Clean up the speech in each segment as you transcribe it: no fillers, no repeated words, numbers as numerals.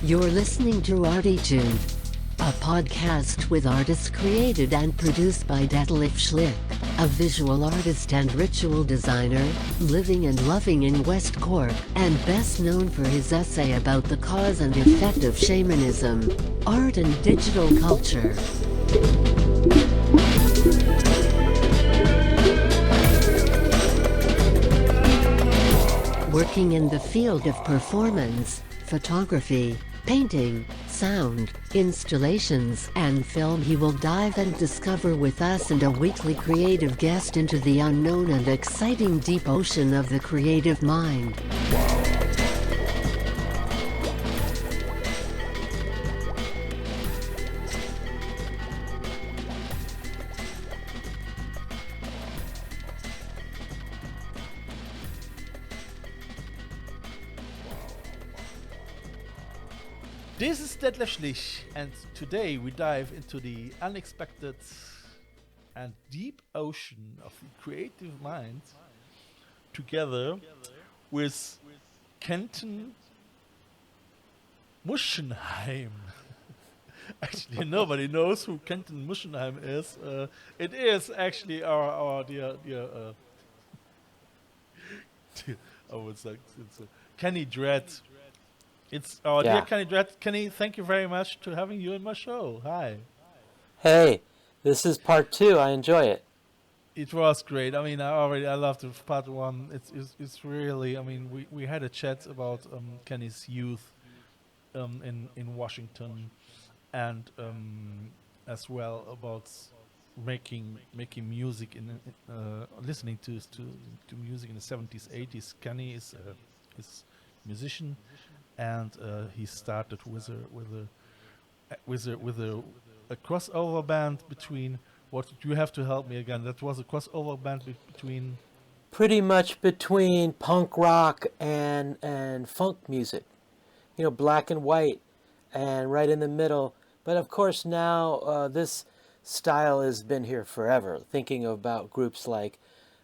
You're listening to ArTEEtude, a podcast with artists created and produced by Detlef Schlich, a visual artist and ritual designer, living and loving in West Cork, and best known for his essay about the cause and effect of shamanism, art and digital culture. Working in the field of performance, photography, painting, sound, installations, and film, he will dive and discover with us and a weekly creative guest into the unknown and exciting deep ocean of the creative mind. This is Detlef Schlich, and today we dive into the unexpected and deep ocean of the creative mind together with Kenton Muschenheim. Actually, nobody knows who Kenton Muschenheim is. It is actually our dear I would say it's Kenny Dread. It's our dear Kenny Dread. Kenny, thank you very much to having you in my show. Hi. Hey, this is part 2. I enjoy it. It was great. I mean, I loved part 1. It's really. I mean, we had a chat about Kenny's youth in Washington, and as well about making music listening to music in the 70s, 80s. Kenny is musician. And he started with a crossover band between what you have to help me again. That was a crossover band between pretty much between punk rock and funk music, black and white, and right in the middle. But of course now this style has been here forever. Thinking about groups like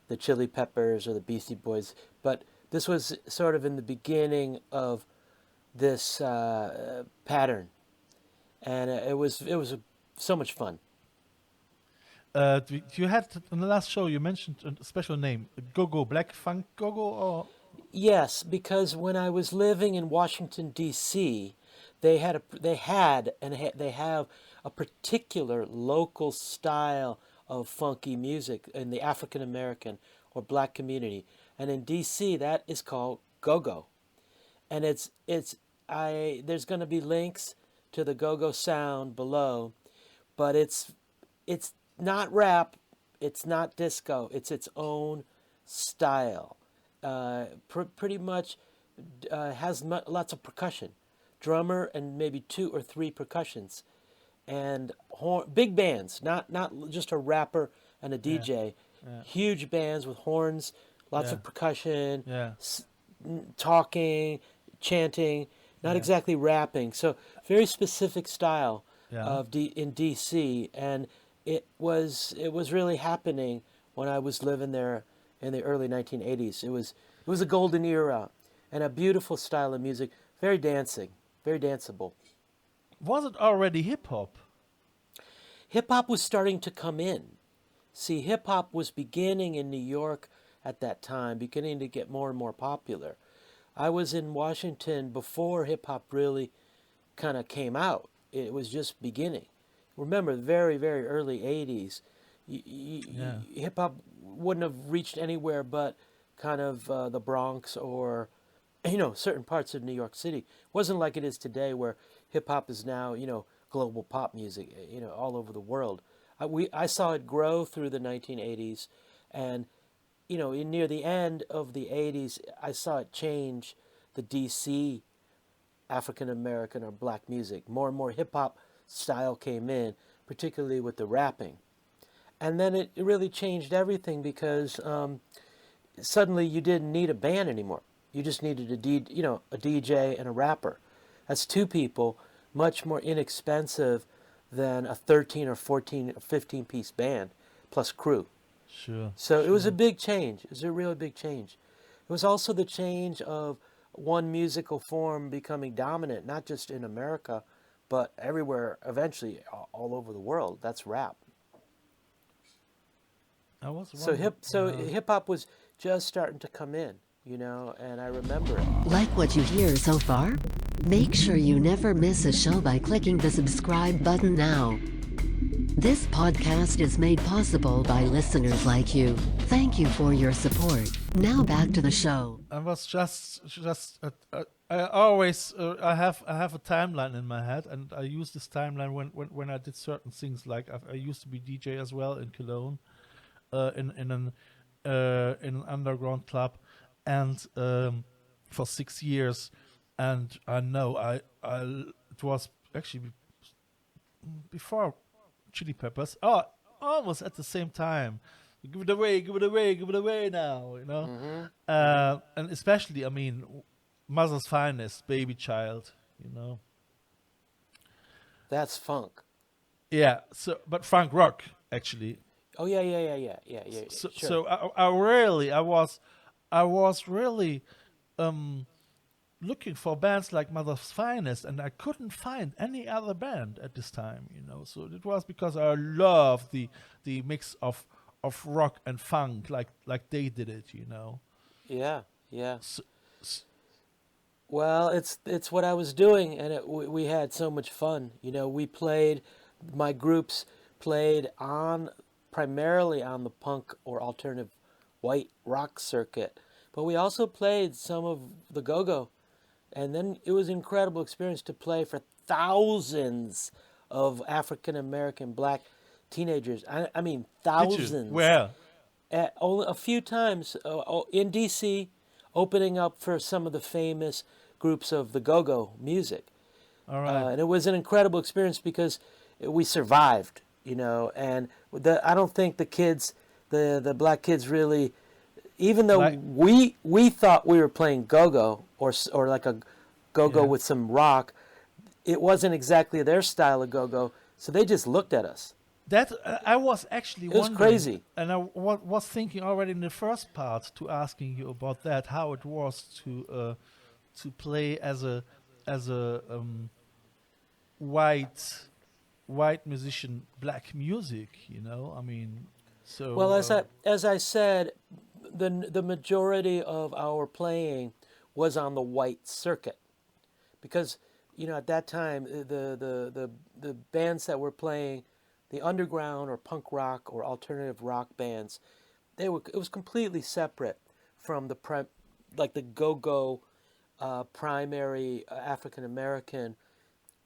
the Chili Peppers or the Beastie Boys, but this was sort of in the beginning of this pattern, and it was so much fun. You had in the last show you mentioned a special name, go-go, black funk go-go, or yes, because when I was living in Washington D.C., they have a particular local style of funky music in the African American or black community, and in D.C. that is called go-go, and there's going to be links to the go-go sound below, but it's not rap, it's not disco, it's its own style. Pretty much has lots of percussion, drummer and maybe 2 or 3 percussions, and big bands, not just a rapper and a DJ. Yeah. Huge bands with horns, lots of percussion, talking, chanting. Not exactly rapping, so very specific style in D.C. and it was really happening when I was living there in the early 1980s. It was a golden era and a beautiful style of music, very dancing, very danceable. Was it already hip hop? Hip hop was starting to come in. See, hip hop was beginning in New York at that time, beginning to get more and more popular. I was in Washington before hip-hop really kind of came out. It was just beginning. Remember, very, very early 80s, hip-hop wouldn't have reached anywhere but kind of the Bronx or, certain parts of New York City. It wasn't like it is today where hip-hop is now, global pop music, all over the world. I saw it grow through the 1980s, and near the end of the 80s, I saw it change the DC African American or black music. More and more hip-hop style came in, particularly with the rapping. And then it really changed everything because suddenly you didn't need a band anymore. You just needed a DJ and a rapper. That's 2 people, much more inexpensive than a 13 or 14 or 15 piece band plus crew. Sure. So it was a Sure. big change. It was a really big change. It was also the change of one musical form becoming dominant, not just in America, but everywhere, eventually all over the world. That's rap. I was So wondering. hip hop was just starting to come in, and I remember it. Like what you hear so far? Make sure you never miss a show by clicking the subscribe button now. This podcast is made possible by listeners like you. Thank you for your support. Now back to the show. I was just I always I have a timeline in my head, and I use this timeline when I did certain things. Like I used to be DJ as well in Cologne, in an underground club, and for 6 years, and I know I it was actually before Chili Peppers. Oh, almost at the same time. Give it away, give it away, give it away now, and especially, I mean, Mother's Finest, Baby Child, That's funk. Yeah, so, but funk rock, actually. Oh yeah. So, Sure. so I was really looking for bands like Mother's Finest, and I couldn't find any other band at this time, So it was because I love the mix of rock and funk, like they did it, Yeah. So, Well, it's what I was doing, and we had so much fun. My groups played primarily on the punk or alternative white rock circuit, but we also played some of the go-go, and then it was an incredible experience to play for thousands of African American black teenagers. I mean, did you? thousands. Where? Only a few times in D.C., opening up for some of the famous groups of the go-go music. All right. And it was an incredible experience because we survived, and I don't think the kids, the black kids really, even though Like- we thought we were playing go-go or like a go-go Yeah. with some rock, it wasn't exactly their style of go-go, so they just looked at us. That I was actually was wondering, crazy. and I was thinking already in the first part to asking you about that, how it was to play as a white musician, black music. I mean, so Well, as I said, the majority of our playing was on the white circuit, because at that time the bands that were playing, the underground or punk rock or alternative rock bands, it was completely separate from the go-go primary African American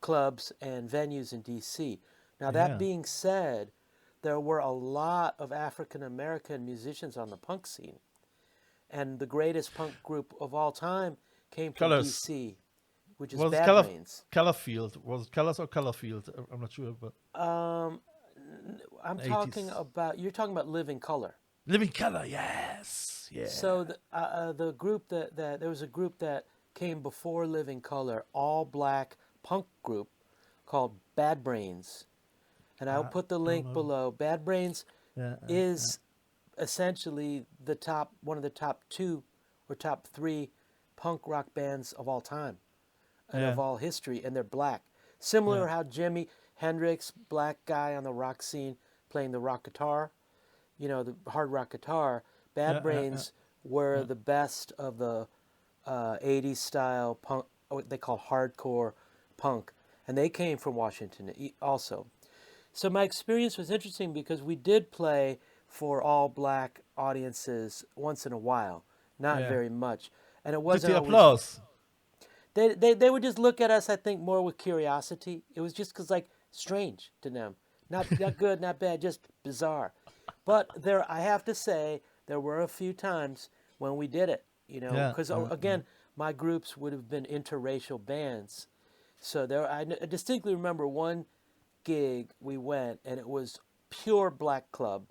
clubs and venues in D.C. Now, that Yeah. being said, there were a lot of African American musicians on the punk scene, and the greatest punk group of all time came from Colours. D.C., which is was it Bad Brains. Colorfield? Was it Colors or Colorfield? I'm not sure, but I'm The talking 80s. about, you're talking about Living Color. Living Color, yes, yeah. So the group that there was a group that came before Living Color, all black punk group called Bad Brains, and I'll put the link know. below. Bad Brains Yeah, is essentially one of the top 2 or top 3 punk rock bands of all time and Yeah. of all history, and they're black. Similar Yeah. how Jimi Hendrix, black guy on the rock scene, playing the rock guitar, the hard rock guitar. Bad Brains were the best of the 80s style punk, what they call hardcore punk, and they came from Washington also. So my experience was interesting because we did play for all black audiences once in a while, not Yeah. very much, and it Did wasn't the always. applause? They would just look at us, I think, more with curiosity. It was just because, strange to them. Not good, not bad, just bizarre. But I have to say, there were a few times when we did it, Yeah, because, again, my groups would have been interracial bands. So I distinctly remember one gig we went, and it was pure black club,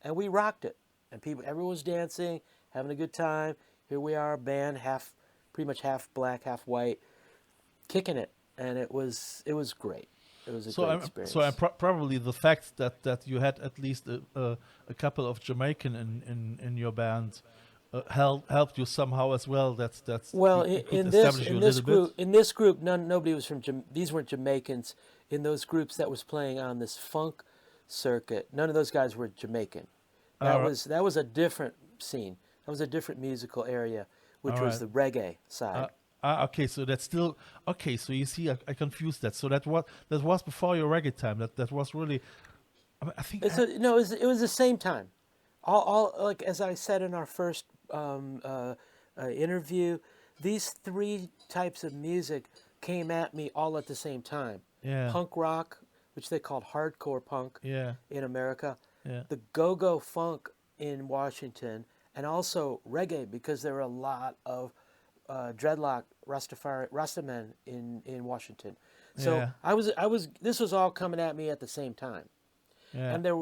and we rocked it. And everyone was dancing, having a good time. Here we are, a band, pretty much half black, half white, kicking it, and it was great. It It was a So great I'm experience. so I'm probably the fact that you had at least a couple of Jamaican in your band helped you somehow as well. That's Well, you could establish you a little bit. in this group, nobody was from these weren't Jamaicans. In those groups that was playing on this funk circuit, none of those guys were Jamaican. All right, That was a different scene. That was a different musical area, which all was right. the reggae side. Okay, so that's still okay. So you see, I confused that. So that was before your reggae time. That was really. I think. No, it was the same time. All like as I said in our first interview, these three types of music came at me all at the same time. Yeah. Punk rock, which they called hardcore punk Yeah. in America, Yeah. the go-go funk in Washington, and also reggae because there were a lot of dreadlock Rastafari Rastamen in Washington. So Yeah. I was this was all coming at me at the same time. Yeah. And there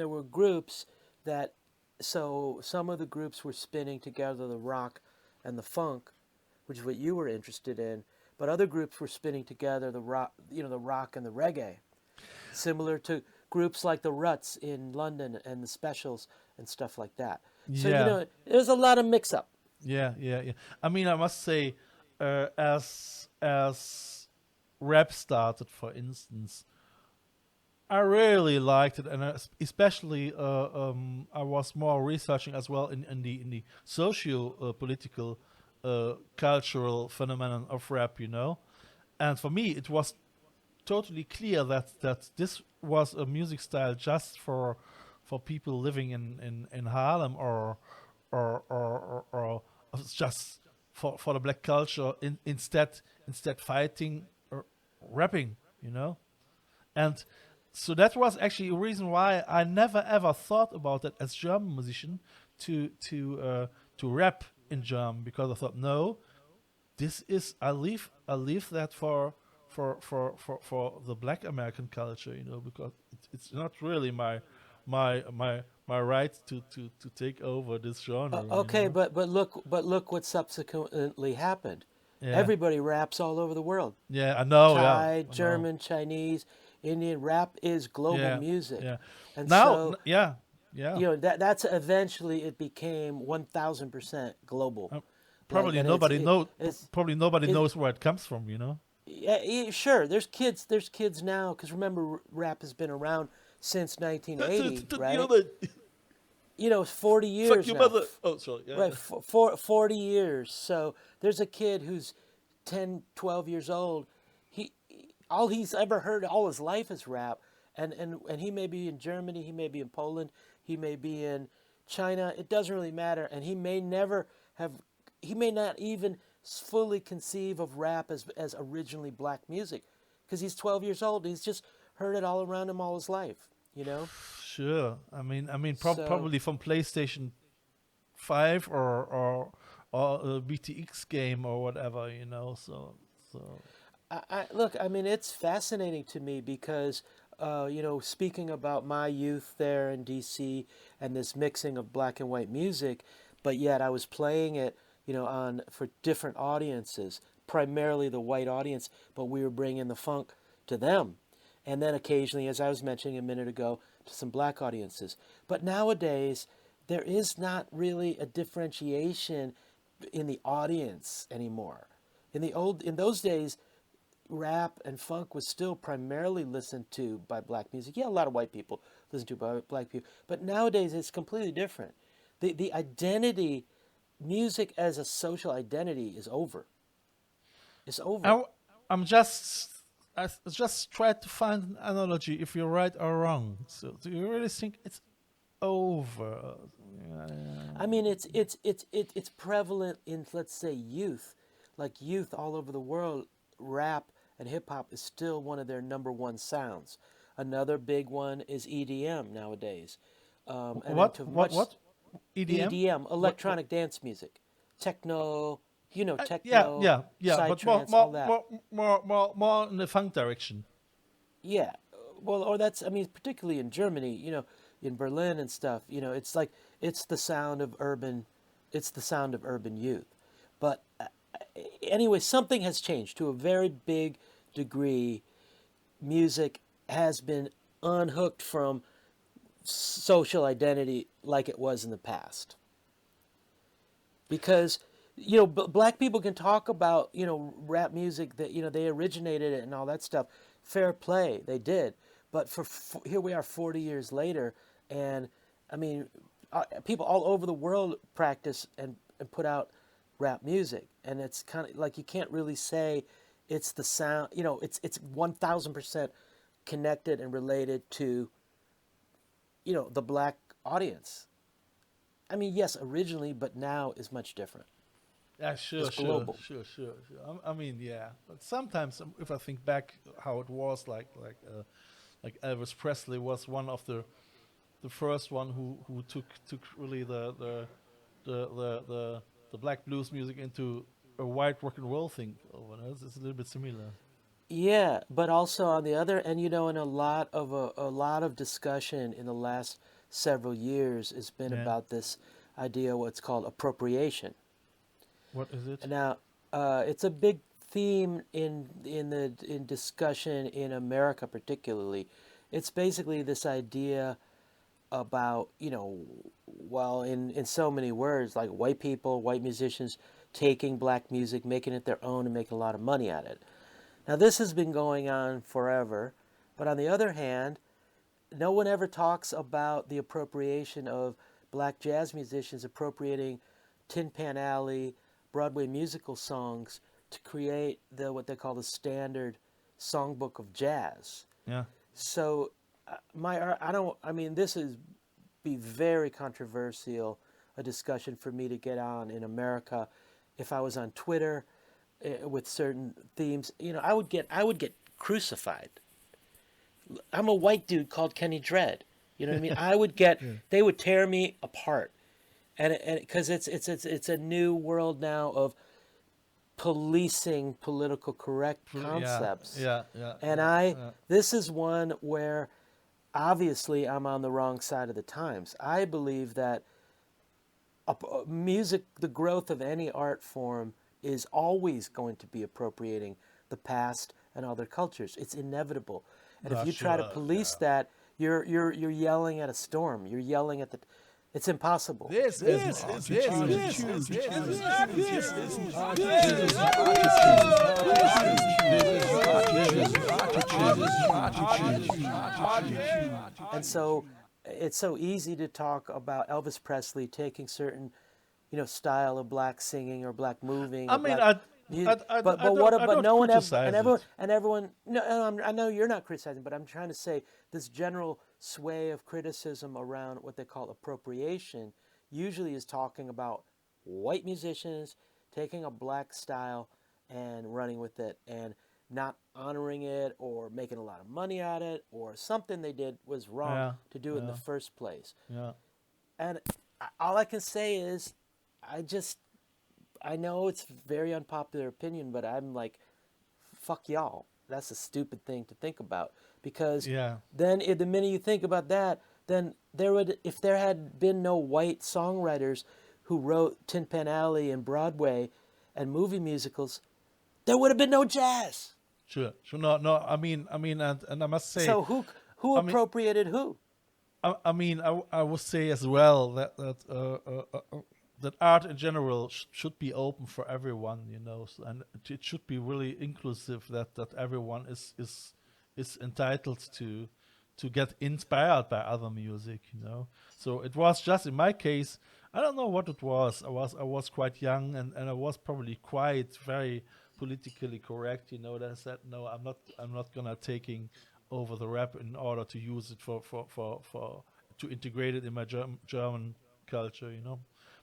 were groups that so some of the groups were spinning together the rock and the funk, which is what you were interested in, but other groups were spinning together the rock, the rock and the reggae, similar to groups like the Ruts in London and the Specials and stuff like that. So Yeah. there's a lot of mix up. Yeah. Yeah. Yeah. I mean, I must say, as rap started, for instance, I really liked it, and especially I was more researching as well in the socio political cultural phenomenon of rap, and for me it was totally clear that this was a music style just for people living in Harlem or just for the black culture instead fighting or rapping, and so that was actually a reason why I never ever thought about it as German musician to rap in German, because I thought, no, this is I leave that for the Black American culture, because it's not really my right to take over this genre. Okay, but look what subsequently happened. Yeah, Everybody raps all over the world. yeah, I know, yeah, Thai, I know, German, Chinese, Indian. Rap is global yeah, music, yeah. and Now, so yeah, yeah. that's eventually it became 1,000% global. Like, Probably and nobody knows. it's Probably nobody it, knows where it comes from. yeah, sure. There's kids now because remember rap has been around since 1980, right? 40 Fuck years your now. mother. Oh, sorry. Yeah. Right, 40 years. So there's a kid who's 10, 12 years old. All he's ever heard all his life is rap. And he may be in Germany, he may be in Poland, he may be in China. It doesn't really matter. And he may not even fully conceive of rap as originally black music because he's 12 years old. He's just heard it all around him all his life, Sure. I mean, So, probably from PlayStation 5 or a BTX game or whatever. So. look, I mean, it's fascinating to me because, speaking about my youth there in D.C. and this mixing of black and white music, but yet I was playing it, for different audiences, primarily the white audience, but we were bringing the funk to them. And then occasionally, as I was mentioning a minute ago, to some black audiences. But nowadays, there is not really a differentiation in the audience anymore. In those days, rap and funk was still primarily listened to by black music. Yeah, a lot of white people listen to by black people, but nowadays it's completely different. The identity, music as a social identity, is over. It's over. I just tried to find an analogy if you're right or wrong. So do you really think it's over? I mean, it's prevalent in, let's say, youth, like youth all over the world. Rap and hip hop is still one of their number one sounds. Another big one is EDM nowadays. What? EDM? EDM, electronic dance music, techno, Yeah, techno, yeah. But psytrance, all that. more in the funk direction. Yeah, well, or that's, I mean, particularly in Germany, in Berlin and stuff, it's like it's the sound of urban youth. But anyway, something has changed to a very big degree music has been unhooked from social identity like it was in the past. Because, black people can talk about, rap music that, they originated it and all that stuff. Fair play, they did. But here we are 40 years later, and I mean, people all over the world practice and put out rap music. And it's kind of like you can't really say it's the sound, it's 1,000% connected and related to, the black audience. I mean, yes, originally, but now is much different. Yeah, sure. I mean, yeah. But sometimes, if I think back how it was, like Elvis Presley was one of the first one who took really the black blues music into a white rock and roll thing. It's a little bit similar. Yeah, but also on the other, and in a lot of discussion in the last several years has been Yeah. about this idea of what's called appropriation. What is it? Now, it's a big theme in discussion in America, particularly. It's basically this idea about in so many words, like white people, white musicians taking black music, making it their own, and making a lot of money at it. Now, this has been going on forever, but on the other hand, no one ever talks about the appropriation of black jazz musicians appropriating Tin Pan Alley, Broadway musical songs to create what they call the standard songbook of jazz. Yeah. So, this is be very controversial, a discussion for me to get on in America. If I was on Twitter with certain themes, I would get crucified. I'm a white dude called Kenny Dread. You know what I mean? I would get they would tear me apart, and because it's a new world now of policing political correct concepts. Yeah. And this is one where obviously I'm on the wrong side of the times. I believe that music, the growth of any art form, is always going to be appropriating the past and other cultures. It's inevitable. And if you try to police that, you're yelling at a storm. You're yelling at the. It's impossible. This is And so it's so easy to talk about Elvis Presley taking certain, style of black singing or black moving. I mean, everyone. No, I know you're not criticizing, but I'm trying to say this general sway of criticism around what they call appropriation usually is talking about white musicians taking a black style and running with it and not honoring it or making a lot of money at it, or something they did was wrong to do it in the first place. Yeah. And all I can say is I know it's very unpopular opinion, but I'm like, fuck y'all. That's a stupid thing to think about. Because then the minute you think about that, then if there had been no white songwriters who wrote Tin Pan Alley and Broadway and movie musicals, there would have been no jazz. Sure. No. I mean, and I must say. So who appropriated who? I would say as well that art in general should be open for everyone, and it should be really inclusive. That everyone is entitled to get inspired by other music, So it was just in my case. I don't know what it was. I was quite young, and I was probably quite very politically correct, that I said no, I'm not gonna taking over the rap in order to use it for to integrate it in my German culture,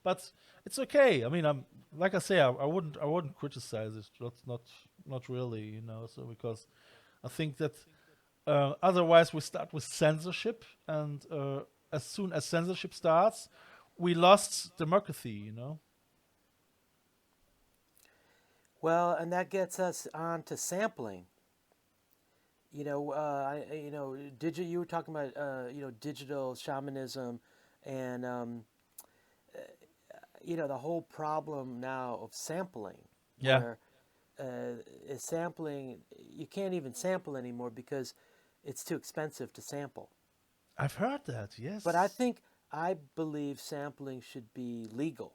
But it's okay. I mean, like I say, I wouldn't criticize it. That's not really, So because I think that otherwise we start with censorship, and as soon as censorship starts, we lost democracy, Well, and that gets us on to sampling. You were talking about digital shamanism, and the whole problem now of sampling. Yeah. Where is sampling. You can't even sample anymore because it's too expensive to sample. I've heard that. But Yes. I believe sampling should be legal,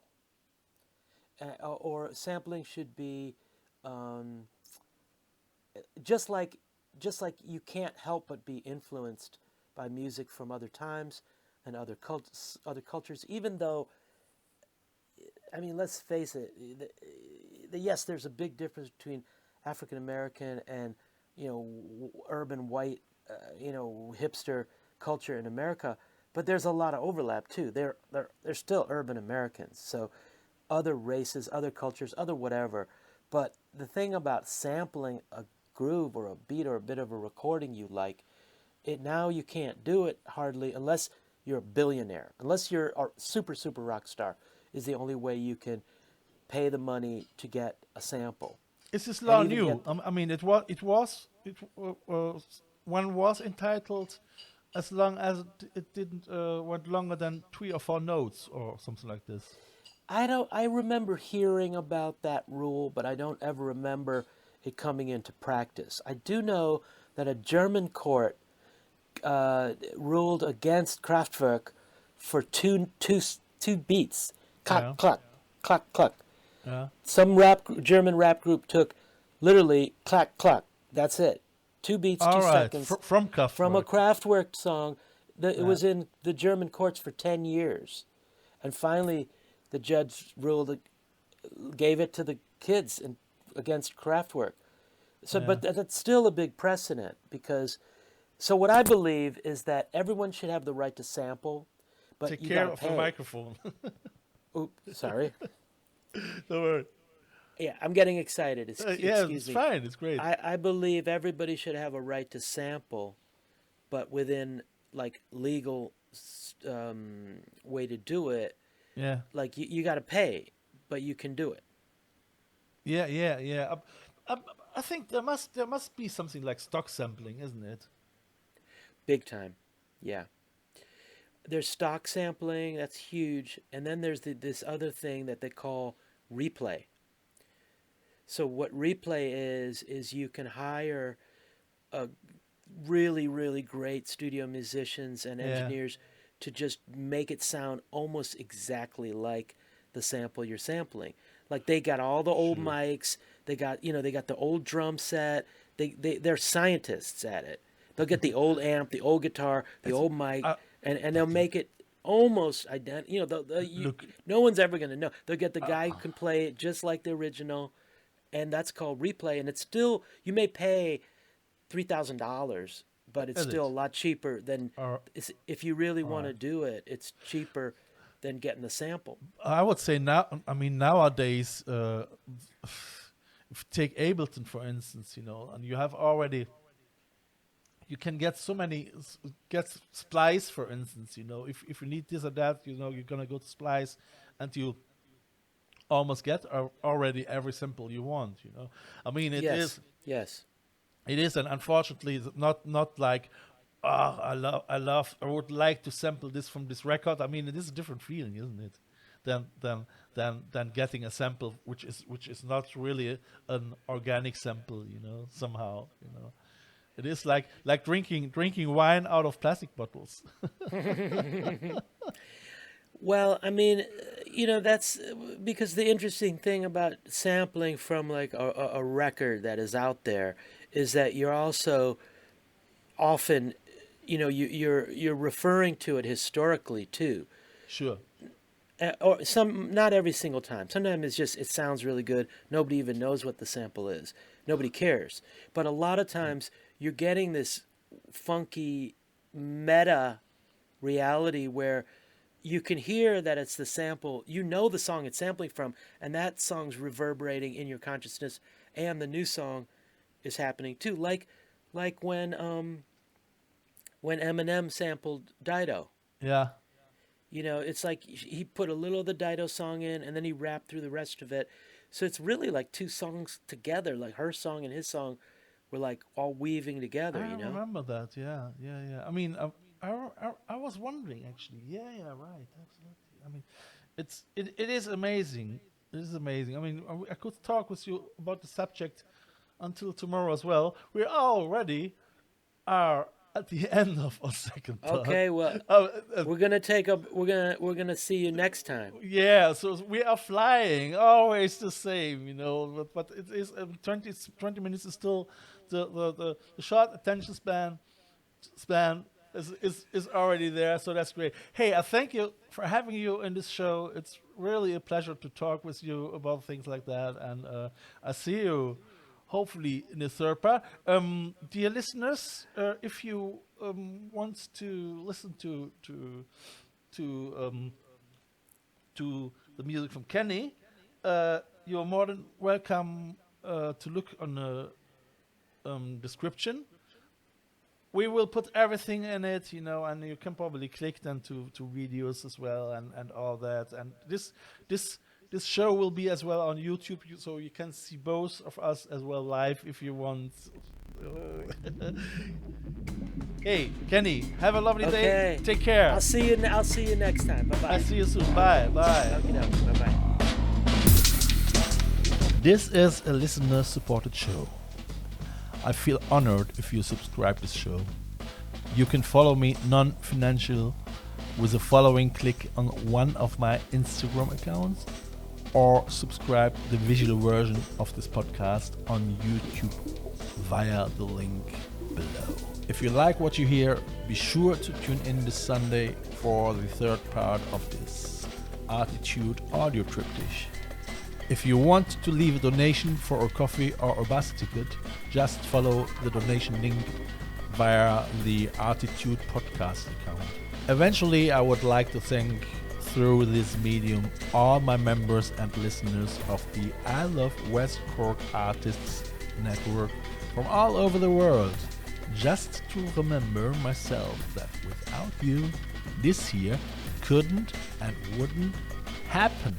or sampling should be um, just like just like you can't help but be influenced by music from other times and other cultures. Even though, I mean, let's face it, yes, there's a big difference between African American and urban white, hipster culture in America, but there's a lot of overlap too. They're still urban Americans, so other races, other cultures, other whatever. But the thing about sampling a groove or a beat or a bit of a recording you like, it now you can't do it hardly unless you're a billionaire, unless you're a super rock star is the only way you can pay the money to get a sample. Is this And law even new? get I mean, one was entitled as long as it didn't went longer than 3 or 4 notes or something like this. I remember hearing about that rule, but I don't ever remember it coming into practice. I do know that a German court ruled against Kraftwerk for two beats, Yeah, clack clack, clack clack. yeah. Some German rap group took literally clack clack. That's it. 2 beats, All two right, seconds from from a Kraftwerk. Kraftwerk song. It Yeah, was in the German courts for 10 years. And finally, the judge gave it to the kids against Kraftwerk. So, yeah. but that's still a big precedent because, so what I believe is that everyone should have the right to sample, but Take you got care to of the pay. microphone. Oops, sorry. Don't worry. Yeah, I'm getting excited. Yeah, Excuse it's me. fine. It's great. I believe everybody should have a right to sample, but within like legal way to do it. Yeah, Like you got to pay, but you can do it. yeah. Um, I think there must be something like stock sampling, isn't it? Big time. Yeah. There's stock sampling, that's huge. And then there's this other thing that they call replay. So what replay is you can hire a really great studio musicians and Yeah, engineers to just make it sound almost exactly like the sample you're sampling. Like they got all the old sure. mics, they got the old drum set. They're scientists at it. They'll get the old amp, the old guitar, the It's old mic, uh, and they'll make it almost identical. look. No one's ever going to know. They'll get the guy who can play it just like the original, and that's called replay. And it's still, you may pay $3,000, but it's Is still a it? lot cheaper than, Or if you really all want to right. do it, it's cheaper than getting the sample. I would say now. I mean, nowadays, if you take Ableton for instance, and you have already, you can get so many, get Splice for instance. If you need this or that, you're gonna go to Splice, and you almost get already every sample you want. I mean, it Yes, is. yes. It is, and unfortunately, it's not like, oh, I would like to sample this from this record. I mean, it is a different feeling, isn't it? Than getting a sample which is not really an organic sample, somehow, It is like drinking wine out of plastic bottles. Well, I mean, that's because the interesting thing about sampling from like a record that is out there is that you're also often, you're referring to it historically too. Sure. Or not every single time. Sometimes it sounds really good. Nobody even knows what the sample is. Nobody cares. But a lot of Yeah. times you're getting this funky meta reality where you can hear that it's the sample. You know the song it's sampling from, and that song's reverberating in your consciousness, and the new song is happening too. Like when Eminem sampled Dido. Yeah. It's like he put a little of the Dido song in, and then he rapped through the rest of it. So it's really like two songs together, like her song and his song were like all weaving together, I you know? remember that. Yeah. I mean, I was wondering actually. Yeah, right. Absolutely. I mean, it is amazing This is amazing. I mean, I could talk with you about the subject until tomorrow as well. We already are at the end of our second talk. Okay, well, Uh, we're gonna see you next time. yeah, so we are flying, always the same, you know. But it is 20 minutes is still the short attention span is already there, so that's great. Hey, I thank you for having you in this show. It's really a pleasure to talk with you about things like that, and I see you hopefully in the third part. Dear listeners, if you want to listen to the music from Kenny, you're more than welcome to look on the description. We will put everything in it, you know, and you can probably click then to videos as well and all that. And this show will be as well on YouTube, so you can see both of us as well live if you want. Hey, Kenny, have a lovely day. Take care. I'll see you next time. Bye bye. I'll see you soon. Bye. Bye. Bye bye. This is a listener-supported show. I feel honored if you subscribe this show. You can follow me non-financial with the following click on one of my Instagram accounts, or subscribe the visual version of this podcast on YouTube via the link below. If you like what you hear, be sure to tune in this Sunday for the third part of this ArTEEtude audio triptych. If you want to leave a donation for a coffee or a bus ticket, just follow the donation link via the ArTEEtude podcast account. Eventually, I would like to thank, through this medium, all my members and listeners of the I Love West Cork Artists Network from all over the world. Just to remember myself that without you, this here couldn't and wouldn't happen.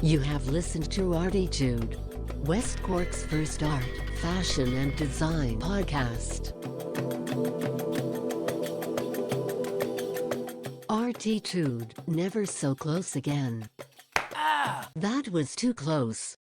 You have listened to ArTEEtude, West Cork's first art, fashion and design podcast. ArTEEtude, never so close again. That was too close.